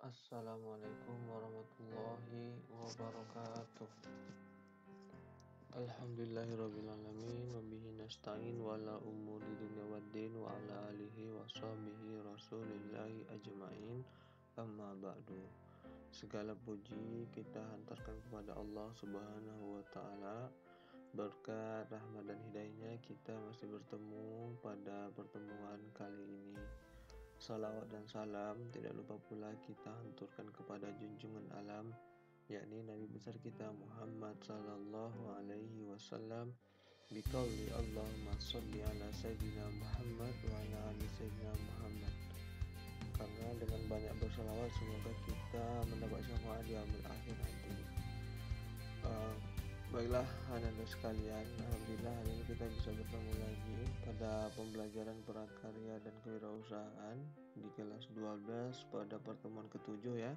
Assalamualaikum warahmatullahi wabarakatuh. Alhamdulillahirrabbilalamin. Wabihi nasta'in wala umuri dunya waddin wa ala alihi wa sahbihi rasulillahi ajma'in. Amma ba'du. Segala puji kita hantarkan kepada Allah subhanahu wa ta'ala. Berkat rahmat dan hidayahnya kita masih bertemu pada pertemuan kali ini. Salawat dan salam tidak lupa pula kita hanturkan kepada junjungan alam, yakni Nabi besar kita Muhammad sallallahu alaihi wasallam. Biqauli Allahumma sholli ala sayyidina Muhammad wa ala ali sayyidina Muhammad. Karena dengan banyak bersalawat semoga kita mendapat syafaat di amal akhir nanti. Baiklah anak-anak sekalian, alhamdulillah hari ini kita bisa bertemu lagi pada pembelajaran prakarya dan kewirausahaan di kelas 12 pada pertemuan ke-7 ya.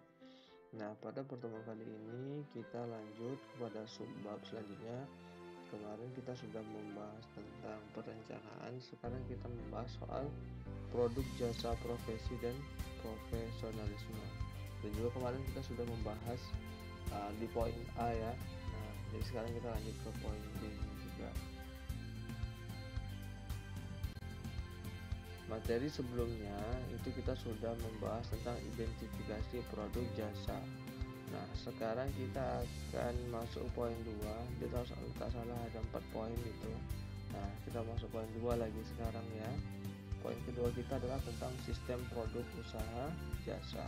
Nah, pada pertemuan kali ini kita lanjut kepada subbab selanjutnya. Kemarin kita sudah membahas tentang perencanaan, sekarang kita membahas soal produk, jasa, profesi, dan profesionalisme. Dan juga kemarin kita sudah membahas di poin A ya. Jadi sekarang kita lanjut ke poin B juga. Materi sebelumnya itu kita sudah membahas tentang identifikasi produk jasa. Nah, sekarang kita akan masuk poin 2. Dia tak salah ada 4 poin itu. Nah, kita masuk poin 2 lagi sekarang ya. Poin kedua kita adalah tentang sistem produk usaha jasa.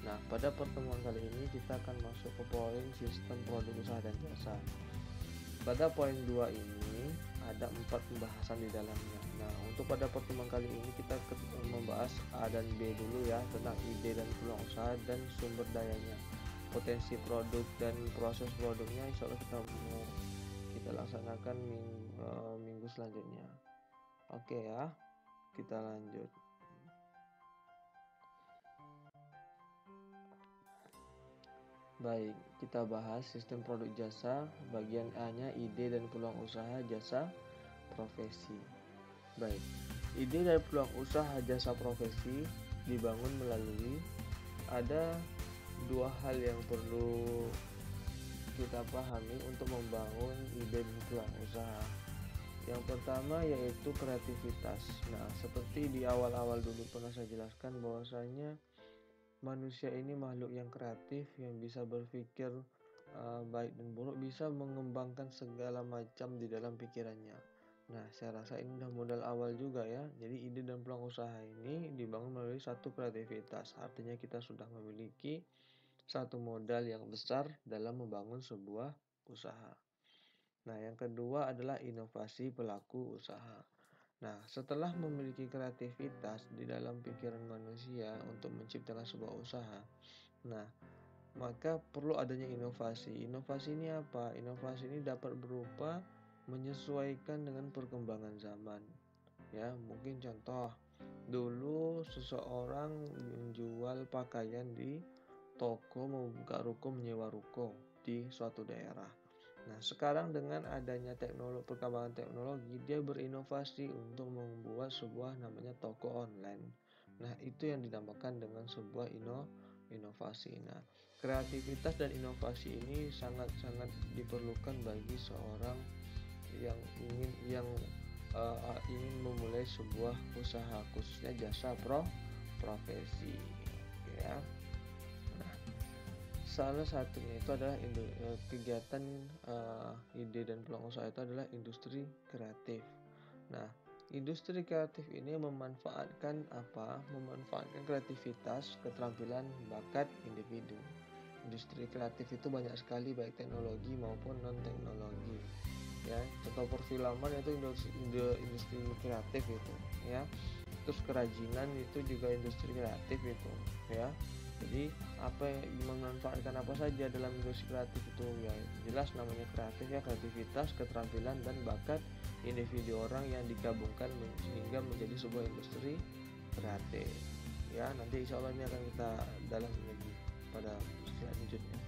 Nah, pada pertemuan kali ini kita akan masuk ke poin sistem produk usaha dan jasa. Pada poin 2 ini ada 4 pembahasan di dalamnya. Nah, untuk pada pertemuan kali ini kita membahas A dan B dulu ya, tentang ide dan peluang usaha dan sumber dayanya, potensi produk dan proses produknya. Insya Allah kita laksanakan minggu selanjutnya. Oke ya, kita lanjut. Baik, kita bahas sistem produk jasa. Bagian A-nya ide dan peluang usaha jasa profesi. Baik, ide dan peluang usaha jasa profesi dibangun melalui ada 2 hal yang perlu kita pahami untuk membangun ide dan peluang usaha. Yang pertama yaitu kreativitas. Nah, seperti di awal-awal dulu pernah saya jelaskan bahwasanya manusia ini makhluk yang kreatif, yang bisa berpikir baik dan buruk, bisa mengembangkan segala macam di dalam pikirannya. Nah, saya rasa ini udah modal awal juga ya. Jadi ide dan peluang usaha ini dibangun melalui satu kreativitas. Artinya kita sudah memiliki satu modal yang besar dalam membangun sebuah usaha. Nah, yang kedua adalah inovasi pelaku usaha. Nah, setelah memiliki kreativitas di dalam pikiran manusia untuk menciptakan sebuah usaha, nah, maka perlu adanya inovasi. Inovasi ini apa? Inovasi ini dapat berupa menyesuaikan dengan perkembangan zaman. Ya, mungkin contoh, dulu seseorang menjual pakaian di toko, membuka ruko, menyewa ruko di suatu daerah. Nah, sekarang dengan adanya perkembangan teknologi, dia berinovasi untuk membuat sebuah namanya toko online. Nah, itu yang dinamakan dengan sebuah inovasi. Nah, kreativitas dan inovasi ini sangat-sangat diperlukan bagi seorang yang ingin memulai sebuah usaha, khususnya jasa profesi. Ya. Salah satunya itu adalah kegiatan ide dan peluang usaha itu adalah industri kreatif. Nah, industri kreatif ini memanfaatkan apa? Memanfaatkan kreativitas, keterampilan, bakat individu. Industri kreatif itu banyak sekali, baik teknologi maupun non teknologi. Ya, contoh perfilman itu industri kreatif itu. Ya, terus kerajinan itu juga industri kreatif itu. Ya. Jadi memanfaatkan apa saja dalam industri kreatif itu ya jelas namanya kreatif ya, kreativitas, keterampilan dan bakat individu orang yang digabungkan sehingga menjadi sebuah industri kreatif. Ya, nanti insya Allah ini akan kita dalami lagi pada selanjutnya.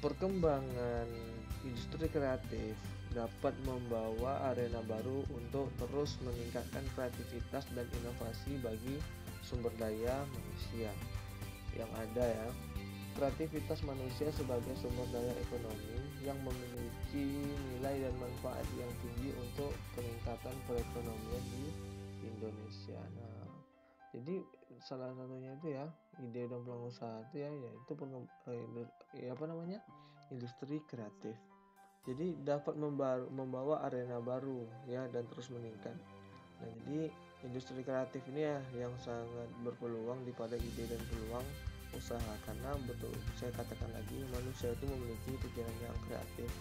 Perkembangan industri kreatif dapat membawa arena baru untuk terus meningkatkan kreativitas dan inovasi bagi sumber daya manusia yang ada ya. Kreativitas manusia sebagai sumber daya ekonomi yang memiliki nilai dan manfaat yang tinggi untuk peningkatan perekonomian di Indonesia. Nah, jadi salah satunya itu ya, ide dan peluang usaha itu ya, yaitu industri kreatif. Jadi dapat membawa arena baru ya dan terus meningkat. Nah, jadi industri kreatif ini ya yang sangat berpeluang pada ide dan peluang usaha, karena betul saya katakan lagi, manusia itu memiliki pikiran yang kreatif,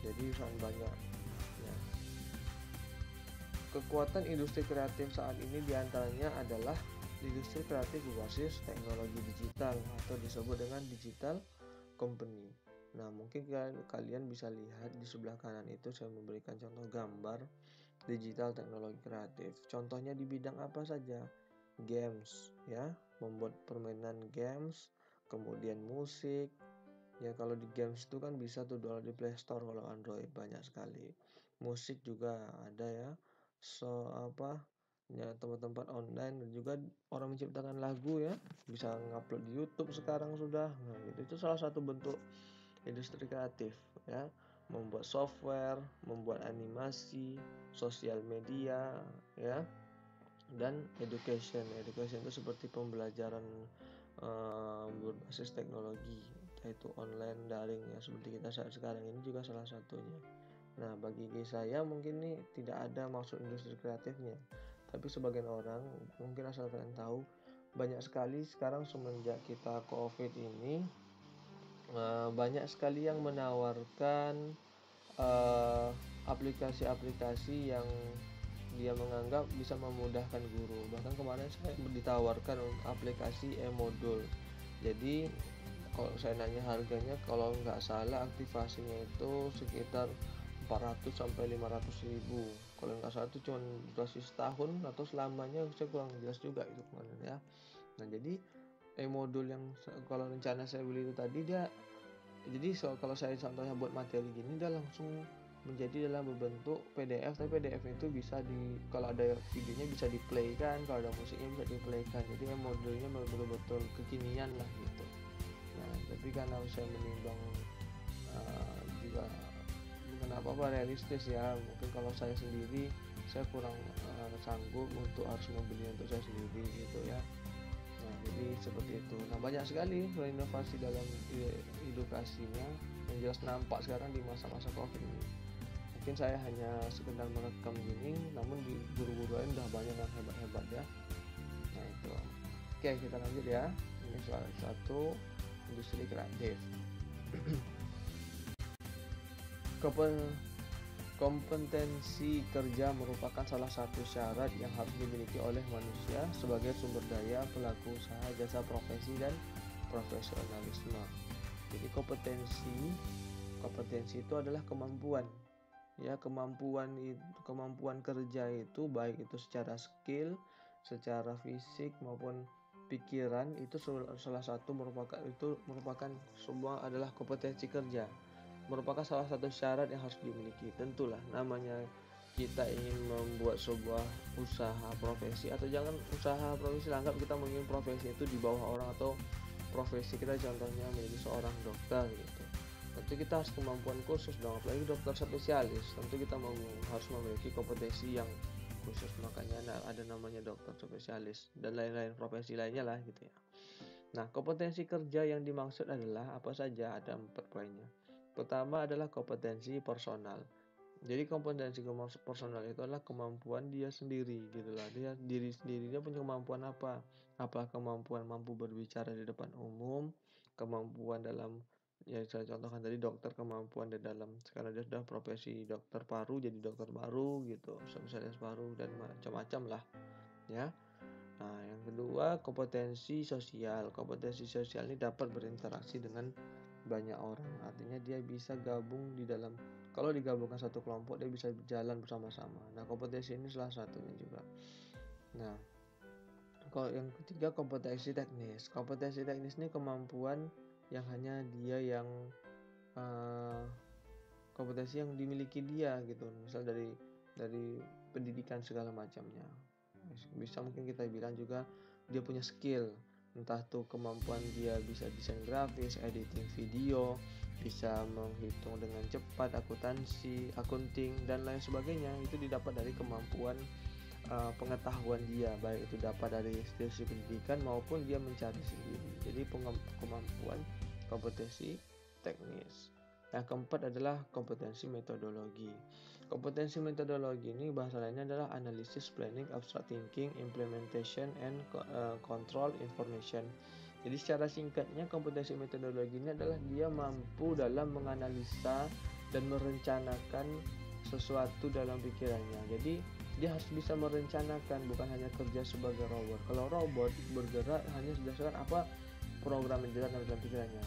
jadi sangat banyak ya. Kekuatan industri kreatif saat ini diantaranya adalah industri kreatif berbasis teknologi digital atau disebut dengan digital company. Nah, mungkin kalian bisa lihat di sebelah kanan itu saya memberikan contoh gambar digital teknologi kreatif. Contohnya di bidang apa saja? Games ya, membuat permainan games, kemudian musik. Ya, kalau di games itu kan bisa tuh download di Play Store, kalau Android banyak sekali. Musik juga ada ya. Ya, tempat-tempat online, dan juga orang menciptakan lagu ya, bisa ngupload di YouTube sekarang sudah. Nah, itu salah satu bentuk industri kreatif ya. Membuat software, membuat animasi, sosial media ya, dan education itu seperti pembelajaran berbasis teknologi, yaitu online, daring ya, seperti kita saat sekarang ini juga salah satunya. Nah, bagi saya mungkin ini tidak ada maksud industri kreatifnya, tapi sebagian orang mungkin asal kalian tahu, banyak sekali sekarang semenjak kita COVID ini banyak sekali yang menawarkan aplikasi-aplikasi yang dia menganggap bisa memudahkan guru. Bahkan kemarin saya ditawarkan aplikasi e-modul. Jadi kalau saya nanya harganya, kalau nggak salah aktivasinya itu sekitar 400 sampai 500 ribu. Kalau nggak salah itu cuma durasi setahun atau selamanya, saya kurang jelas juga itu kemarin ya. Nah, jadi e-modul yang kalau rencana saya beli itu tadi, dia jadi kalau saya contohnya buat materi gini, dia langsung menjadi dalam berbentuk PDF, tapi PDF itu bisa kalau ada videonya bisa di play kan, kalau ada musiknya bisa di play kan. Jadi modulnya betul-betul kekinian lah gitu. Nah, tapi karena saya menimbang juga bukan apa-apa realistis ya, mungkin kalau saya sendiri saya kurang sanggup untuk harus membeli untuk saya sendiri gitu ya. Nah, jadi seperti itu. Nah, banyak sekali inovasi dalam edukasinya yang jelas nampak sekarang di masa-masa COVID ini. Mungkin saya hanya sekedar merekam gini, namun di guru-guru lain udah banyak yang hebat-hebat ya. Nah, itu. Oke, kita lanjut ya. Ini salah satu industri kreatif. Kompetensi kerja merupakan salah satu syarat yang harus dimiliki oleh manusia sebagai sumber daya pelaku usaha jasa profesi dan profesionalisme. Jadi kompetensi itu adalah kemampuan. Ya, kemampuan kerja itu baik itu secara skill, secara fisik maupun pikiran, itu salah satu merupakan semua adalah kompetensi kerja. Merupakan salah satu syarat yang harus dimiliki. Tentulah namanya kita ingin membuat sebuah usaha profesi, atau jangan usaha profesi, anggap kita ingin profesi itu di bawah orang, atau profesi kita contohnya menjadi seorang dokter gitu. Tentu kita harus kemampuan khusus dong, apalagi dokter spesialis. Tentu kita harus memiliki kompetensi yang khusus, makanya ada namanya dokter spesialis dan lain-lain profesi lainnya lah gitu ya. Nah, kompetensi kerja yang dimaksud adalah apa saja? Ada 4 poinnya. Pertama adalah kompetensi personal. Jadi kompetensi personal itu adalah kemampuan dia sendiri gitulah. Dia dia punya kemampuan apa? Apa kemampuan mampu berbicara di depan umum, kemampuan dalam, ya saya contohkan tadi dokter, kemampuan di dalam, sekarang dia sudah profesi dokter paru jadi dokter paru gitu, spesialis paru dan macam-macam lah ya. Nah, yang kedua kompetensi sosial. Kompetensi sosial ini dapat berinteraksi dengan banyak orang, artinya dia bisa gabung di dalam, kalau digabungkan satu kelompok dia bisa berjalan bersama-sama. Nah, kompetensi ini salah satunya juga. Nah, kalau yang ketiga kompetensi teknis. Kompetensi teknis ini kemampuan yang hanya dia yang kompetensi yang dimiliki dia gitu, misal dari pendidikan segala macamnya. Bisa mungkin kita bilang juga dia punya skill, entah tuh kemampuan dia bisa desain grafis, editing video, bisa menghitung dengan cepat, akuntansi, accounting dan lain sebagainya. Itu didapat dari kemampuan pengetahuan dia, baik itu dapat dari institusi pendidikan maupun dia mencari sendiri. Jadi kemampuan kompetensi teknis. Yang keempat adalah kompetensi metodologi. Kompetensi metodologi ini bahasa lainnya adalah analysis, planning, abstract thinking, implementation, and control information. Jadi secara singkatnya kompetensi metodologi ini adalah dia mampu dalam menganalisa dan merencanakan sesuatu dalam pikirannya. Jadi dia harus bisa merencanakan, bukan hanya kerja sebagai robot. Kalau robot bergerak hanya berdasarkan apa program yang dijalankan dalam pikirannya.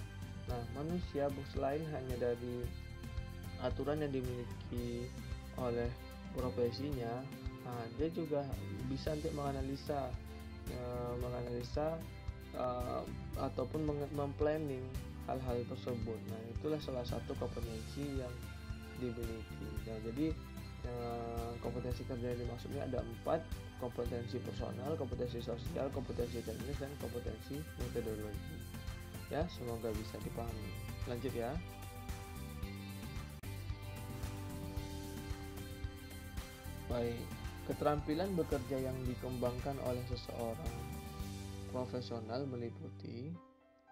Nah, manusia selain hanya dari aturan yang dimiliki oleh profesinya, dia juga bisa untuk menganalisa ataupun memplanning hal-hal tersebut. Nah, itulah salah satu kompetensi yang dimiliki. Nah, jadi kompetensi kerja yang dimaksudnya ada 4: kompetensi personal, kompetensi sosial, kompetensi teknis, dan kompetensi metodologi. Ya, semoga bisa dipahami. Lanjut ya. Baik, keterampilan bekerja yang dikembangkan oleh seseorang profesional meliputi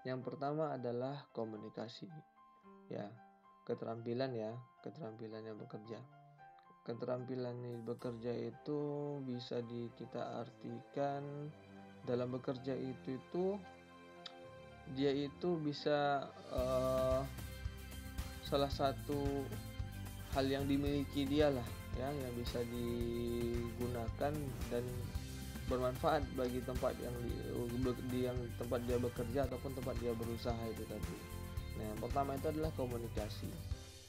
yang pertama adalah komunikasi. Ya, keterampilan yang bekerja. Keterampilan bekerja itu bisa kita artikan dalam bekerja itu dia itu bisa salah satu hal yang dimiliki dia lah ya, yang bisa digunakan dan bermanfaat bagi tempat yang tempat dia bekerja ataupun tempat dia berusaha itu tadi. Nah, yang pertama itu adalah komunikasi.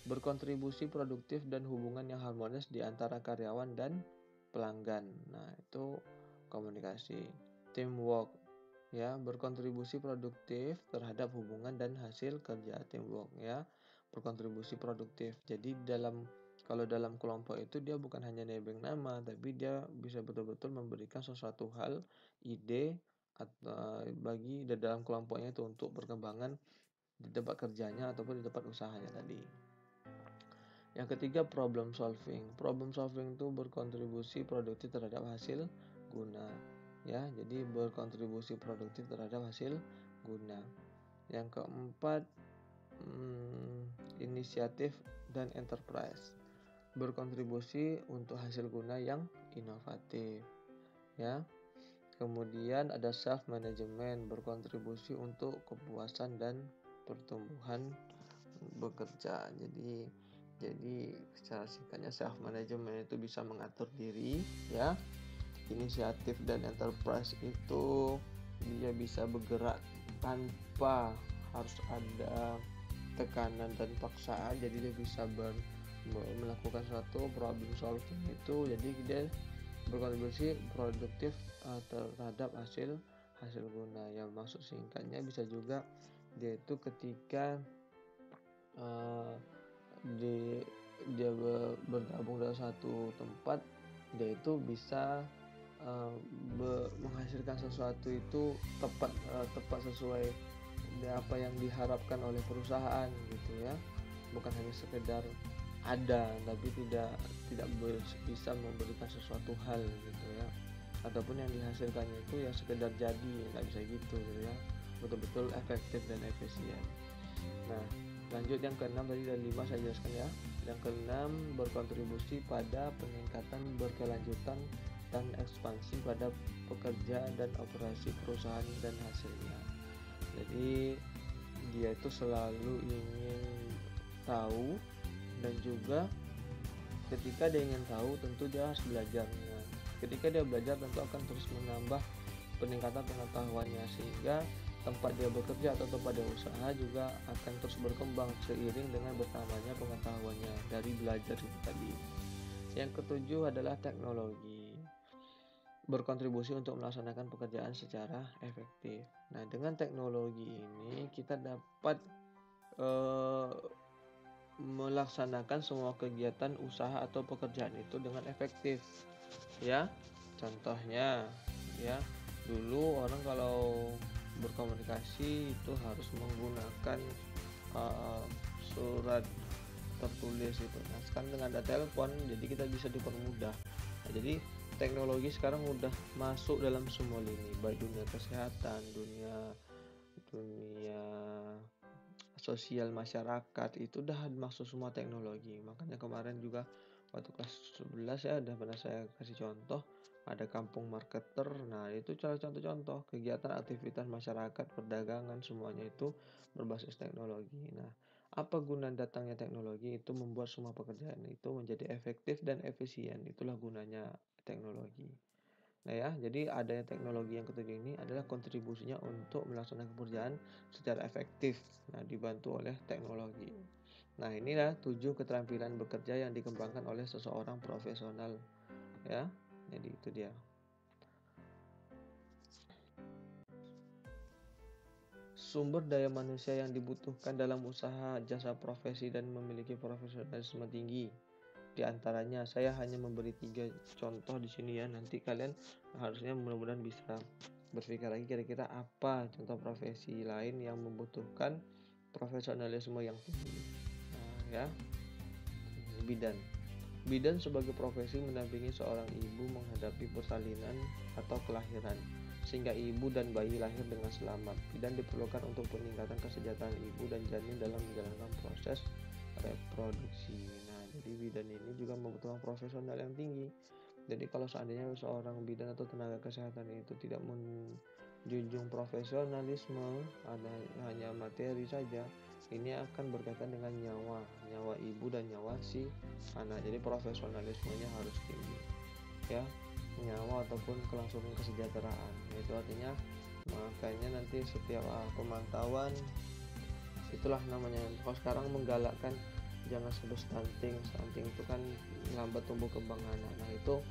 Berkontribusi produktif dan hubungan yang harmonis di antara karyawan dan pelanggan. Nah, itu komunikasi. Teamwork, ya, berkontribusi produktif terhadap hubungan dan hasil kerja. Teamwork, ya, berkontribusi produktif. Jadi kalau dalam kelompok itu dia bukan hanya nebeng nama, tapi dia bisa betul-betul memberikan sesuatu hal, ide atau bagi dalam kelompoknya itu untuk perkembangan di tempat kerjanya ataupun di tempat usahanya tadi. Yang ketiga, problem solving. Problem solving itu berkontribusi produktif terhadap hasil guna. Ya, jadi berkontribusi produktif terhadap hasil guna. Yang keempat, inisiatif dan enterprise. Berkontribusi untuk hasil guna yang inovatif. Ya. Kemudian ada self management, berkontribusi untuk kepuasan dan pertumbuhan bekerja. Jadi secara singkatnya self management itu bisa mengatur diri, ya. Inisiatif dan enterprise itu dia bisa bergerak tanpa harus ada tekanan dan paksaan, jadi dia bisa melakukan suatu problem solving itu, jadi dia berkontribusi produktif terhadap hasil guna. Yang maksud singkatnya bisa juga dia itu ketika dia bergabung dalam satu tempat, dia itu bisa menghasilkan sesuatu itu tepat sesuai apa yang diharapkan oleh perusahaan gitu ya, bukan hanya sekedar ada tapi tidak bisa memberikan sesuatu hal gitu ya, ataupun yang dihasilkannya itu ya sekedar jadi, nggak bisa gitu ya, betul-betul efektif dan efisien. Nah, lanjut yang keenam tadi dari 5 saya jelaskan ya. Yang keenam, berkontribusi pada peningkatan berkelanjutan dan ekspansi pada pekerja dan operasi perusahaan dan hasilnya. Jadi dia itu selalu ingin tahu, dan juga ketika dia ingin tahu tentu dia harus belajarnya. Ketika dia belajar tentu akan terus menambah peningkatan pengetahuannya, sehingga tempat dia bekerja atau tempat dia usaha juga akan terus berkembang seiring dengan bertambahnya pengetahuannya dari belajar itu tadi. Yang ketujuh adalah teknologi, berkontribusi untuk melaksanakan pekerjaan secara efektif. Nah, dengan teknologi ini kita dapat melaksanakan semua kegiatan usaha atau pekerjaan itu dengan efektif. Ya, contohnya ya, dulu orang kalau berkomunikasi itu harus menggunakan uh, surat tertulis itu. Nah, sekarang dengan ada telepon, jadi kita bisa dipermudah. Nah, jadi teknologi sekarang udah masuk dalam semua lini, baik dunia kesehatan, dunia dunia sosial masyarakat, itu udah masuk semua teknologi. Makanya kemarin juga waktu kelas 11 ya ada pernah saya kasih contoh, ada kampung marketer. Nah, itu cara contoh-contoh kegiatan aktivitas masyarakat, perdagangan, semuanya itu berbasis teknologi. Nah, apa guna datangnya teknologi? Itu membuat semua pekerjaan itu menjadi efektif dan efisien. Itulah gunanya teknologi. Nah ya, jadi adanya teknologi yang ketujuh ini adalah kontribusinya untuk melaksanakan pekerjaan secara efektif. Nah, dibantu oleh teknologi. Nah, inilah 7 keterampilan bekerja yang dikembangkan oleh seseorang profesional. Ya, jadi itu dia. Sumber daya manusia yang dibutuhkan dalam usaha jasa profesi dan memiliki profesionalisme tinggi. Di antaranya saya hanya memberi 3 contoh di sini ya. Nanti kalian harusnya mudah-mudahan bisa berpikir lagi kira-kira apa contoh profesi lain yang membutuhkan profesionalisme yang tinggi. Nah, ya, bidan. Bidan sebagai profesi mendampingi seorang ibu menghadapi persalinan atau kelahiran, sehingga ibu dan bayi lahir dengan selamat. Bidan diperlukan untuk peningkatan kesejahteraan ibu dan janin dalam menjalankan proses reproduksi. Nah, jadi bidan ini juga membutuhkan profesional yang tinggi. Jadi kalau seandainya seorang bidan atau tenaga kesehatan itu tidak menjunjung profesionalisme, hanya materi saja, ini akan berkaitan dengan nyawa ibu dan nyawa si anak. Jadi profesionalismenya harus tinggi, ya, nyawa ataupun kelangsungan kesejahteraan. Itu artinya makanya nanti setiap pemantauan, itulah namanya. Kalau sekarang menggalakkan jangan sampai stunting. Stunting itu kan lambat tumbuh kembang anak. Nah, itu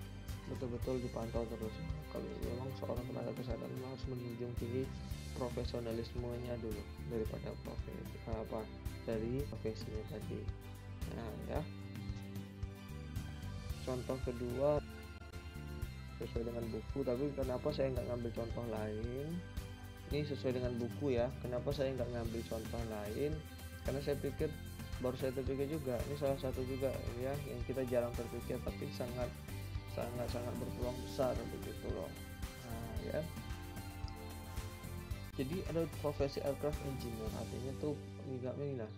betul-betul dipantau terus. Kalau memang seorang tenaga kesehatan harus menunjung tinggi profesionalismenya dulu daripada dari profesinya tadi. Nah, ya, contoh kedua sesuai dengan buku, tapi kenapa saya nggak ngambil contoh lain? Ini sesuai dengan buku ya. Kenapa saya nggak ngambil contoh lain? Karena saya pikir, baru saya terpikir juga, ini salah satu juga ya yang kita jarang terpikir tapi sangat berpeluang besar begitu loh. Nah, ya, jadi ada profesi aircraft engineer, artinya tuh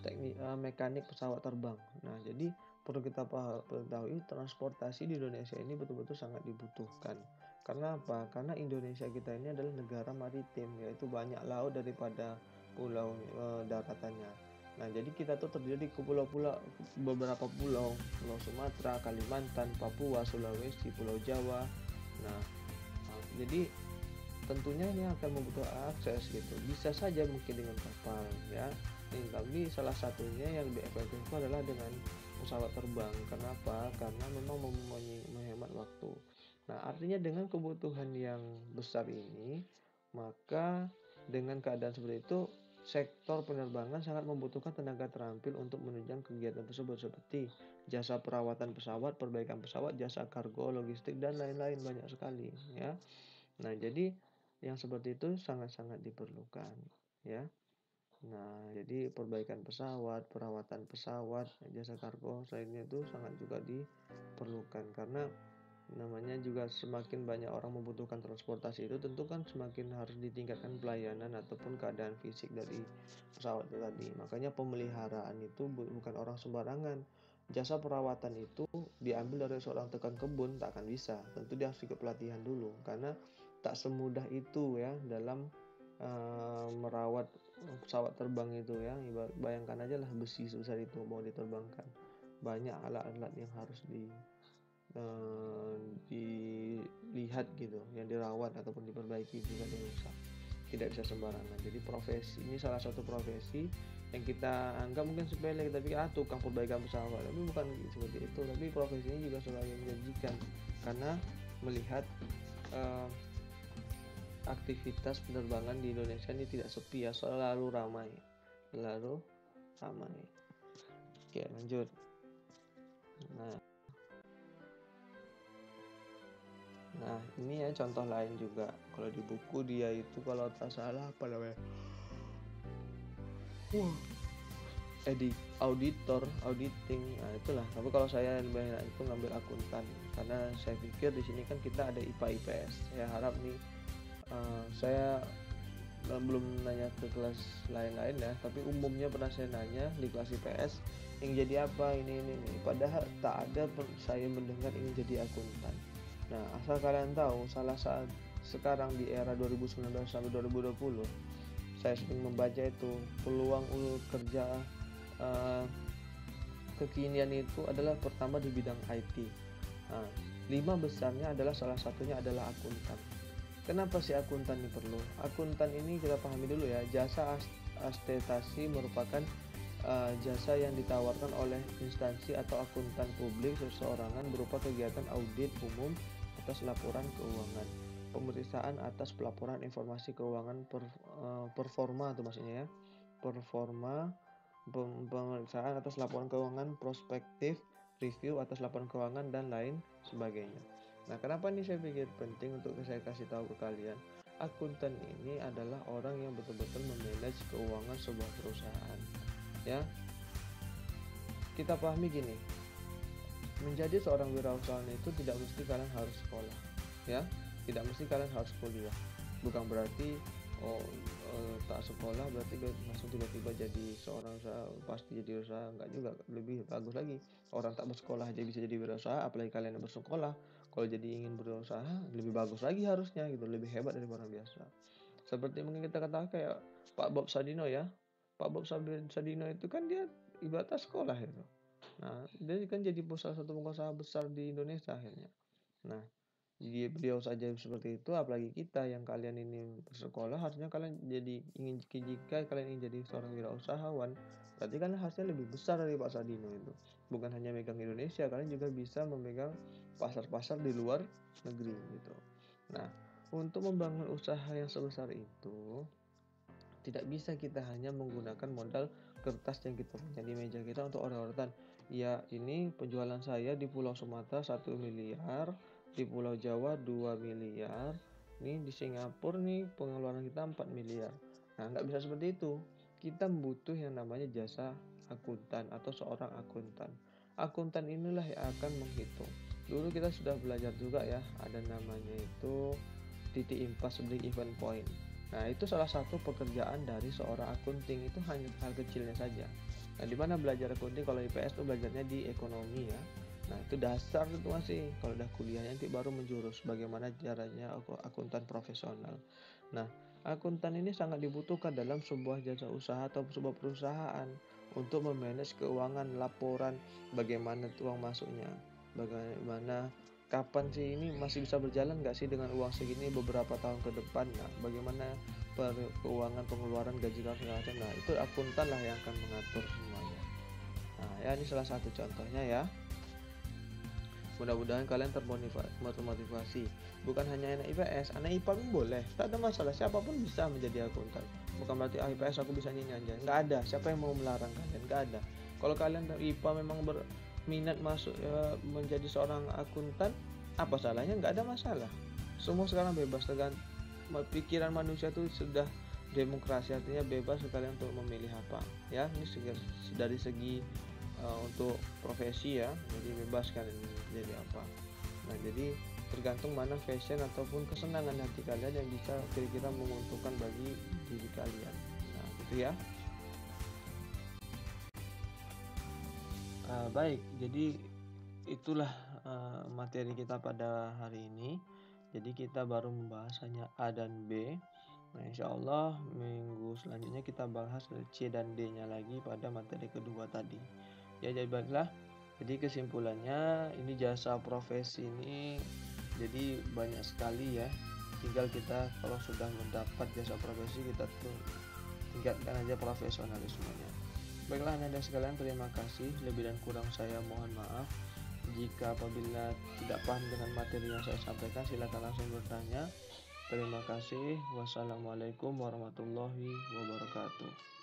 teknik mekanik pesawat terbang. Nah, jadi perlu kita ketahui transportasi di Indonesia ini betul-betul sangat dibutuhkan. Karena apa? Karena Indonesia kita ini adalah negara maritim, yaitu banyak laut daripada pulau daratannya. Nah, jadi kita tuh terdiri ke pulau-pulau, beberapa pulau, Pulau Sumatera, Kalimantan, Papua, Sulawesi, Pulau Jawa. Nah, jadi tentunya ini akan membutuhkan akses gitu. Bisa saja mungkin dengan kapal ya. Tapi salah satunya yang lebih efektif adalah dengan pesawat terbang. Kenapa? Karena memang menghemat waktu. Nah, artinya dengan kebutuhan yang besar ini, maka dengan keadaan seperti itu, sektor penerbangan sangat membutuhkan tenaga terampil untuk menunjang kegiatan tersebut seperti jasa perawatan pesawat, perbaikan pesawat, jasa kargo, logistik, dan lain-lain, banyak sekali ya. Nah, jadi yang seperti itu sangat-sangat diperlukan ya. Nah, jadi perbaikan pesawat, perawatan pesawat, jasa kargo lainnya itu sangat juga diperlukan, karena namanya juga semakin banyak orang membutuhkan transportasi itu, tentu kan semakin harus ditingkatkan pelayanan ataupun keadaan fisik dari pesawat itu tadi. Makanya pemeliharaan itu bukan orang sembarangan. Jasa perawatan itu diambil dari seorang tukang kebun tak akan bisa. Tentu dia harus ikut pelatihan dulu, karena tak semudah itu ya dalam merawat pesawat terbang itu ya. Bayangkan aja lah, besi sebesar itu mau diterbangkan, banyak alat-alat yang harus dilihat gitu, yang dirawat ataupun diperbaiki jika ada rusak. Tidak bisa sembarangan. Jadi profesi ini salah satu profesi yang kita anggap mungkin sepele, kita pikir tukang perbaikan pesawat, tapi bukan seperti itu. Tapi profesi ini juga selalu menjanjikan, karena melihat aktivitas penerbangan di Indonesia ini tidak sepi ya, selalu ramai. Oke, lanjut. Nah, ini ya contoh lain juga. Kalau di buku dia itu kalau tak salah apa namanya? Auditing. Nah, itulah. Tapi kalau saya lebih enak itu ngambil akuntan karena saya pikir di sini kan kita ada IPA IPS. Saya harap nih saya belum nanya ke kelas lain-lain ya, tapi umumnya pernah saya nanya di kelas IPS yang jadi apa ini. Padahal tak ada saya mendengar ingin jadi akuntan. Nah, asal kalian tahu, salah saat sekarang di era 2019 sampai 2020, saya sering membaca itu peluang kerja uh, kekinian itu adalah pertama di bidang IT. Nah, 5 besarnya adalah salah satunya adalah akuntan. Kenapa si akuntan ini perlu? Akuntan ini kita pahami dulu ya, jasa akuntansi merupakan jasa yang ditawarkan oleh instansi atau akuntan publik seseorangan berupa kegiatan audit umum atas laporan keuangan, pemeriksaan atas pelaporan informasi keuangan performa itu maksudnya ya, performa, pemeriksaan atas laporan keuangan prospektif, review atas laporan keuangan dan lain sebagainya. Nah, kenapa nih saya pikir penting untuk saya kasih tahu ke kalian? Akuntan ini adalah orang yang betul-betul memanage keuangan sebuah perusahaan. Ya, kita pahami gini, menjadi seorang wirausahawan itu tidak mesti kalian harus sekolah, ya, tidak mesti kalian harus kuliah. Bukan berarti tak sekolah berarti langsung tiba-tiba jadi seorang usaha pasti jadi usaha, enggak juga. Lebih bagus lagi, orang tak bersekolah aja bisa jadi wirausaha, apalagi kalian yang bersekolah. Kalau jadi ingin berusaha lebih bagus lagi harusnya gitu, lebih hebat dari orang biasa. Seperti mungkin kita katakan kayak Pak Bob Sadino ya. Pak Bob Sadino itu kan dia ibaratnya sekolah itu. Nah, dia kan jadi salah satu pengusaha besar di Indonesia akhirnya. Nah, jadi beliau saja seperti itu, apalagi kita yang kalian ini bersekolah, harusnya kalian jadi jika kalian ingin jadi seorang wirausahawan, berarti kan hasilnya lebih besar dari Pak Sadino itu. Bukan hanya megang Indonesia, kalian juga bisa memegang pasar-pasar di luar negeri gitu. Nah, untuk membangun usaha yang sebesar itu, tidak bisa kita hanya menggunakan modal kertas yang kita punya di meja kita untuk orang-orang. Ya, ini penjualan saya di Pulau Sumatera 1 miliar, di Pulau Jawa 2 miliar, nih di Singapura nih pengeluaran kita 4 miliar. Nah, nggak bisa seperti itu. Kita butuh yang namanya jasa akuntan atau seorang akuntan. Akuntan inilah yang akan menghitung. Dulu kita sudah belajar juga ya, ada namanya itu titik impas break even point. Nah, itu salah satu pekerjaan dari seorang akunting, itu hanya hal kecilnya saja. Nah, di mana belajar akunting kalau IPS itu belajarnya di ekonomi ya. Nah, itu dasar itu masih. Kalau udah kuliah nanti baru menjurus bagaimana caranya akuntan profesional. Nah, akuntan ini sangat dibutuhkan dalam sebuah jasa usaha atau sebuah perusahaan untuk memanage keuangan, laporan, bagaimana uang masuknya, bagaimana kapan sih ini masih bisa berjalan nggak sih dengan uang segini beberapa tahun ke depan. Nah, bagaimana keuangan pengeluaran gaji dan segala macam. Nah, itu akuntan lah yang akan mengatur semuanya. Nah, ya ini salah satu contohnya ya. Mudah-mudahan kalian termotivasi. Bukan hanya anak IPS, anak IPA pun boleh. Tak ada masalah, siapapun bisa menjadi akuntan. Bukan berarti IPS aku bisa nyanyi aja. Nggak ada, siapa yang mau melarang kalian? Nggak ada. Kalau kalian IPA memang berminat masuk menjadi seorang akuntan, apa salahnya? Nggak ada masalah. Semua sekarang bebas, tergantung pikiran manusia itu sudah demokrasi, artinya bebas kalian untuk memilih apa. Ya, ini dari segi untuk profesi ya, jadi bebas kalian jadi apa. Nah, jadi tergantung mana fashion ataupun kesenangan hati kalian yang bisa kira-kira menguntungkan bagi diri kalian. Nah, gitu ya. Baik, jadi itulah materi kita pada hari ini. Jadi kita baru membahas hanya A dan B. Nah, insya Allah minggu selanjutnya kita bahas C dan D-nya lagi pada materi kedua tadi. Ya, jadi baiklah. Jadi kesimpulannya ini jasa profesi ini jadi banyak sekali ya. Tinggal kita kalau sudah mendapat jasa profesi kita tuh tingkatkan aja profesionalismenya. Baiklah Anda sekalian, terima kasih. Lebih dan kurang saya mohon maaf. Jika apabila tidak paham dengan materi yang saya sampaikan, silakan langsung bertanya. Terima kasih. Wassalamualaikum warahmatullahi wabarakatuh.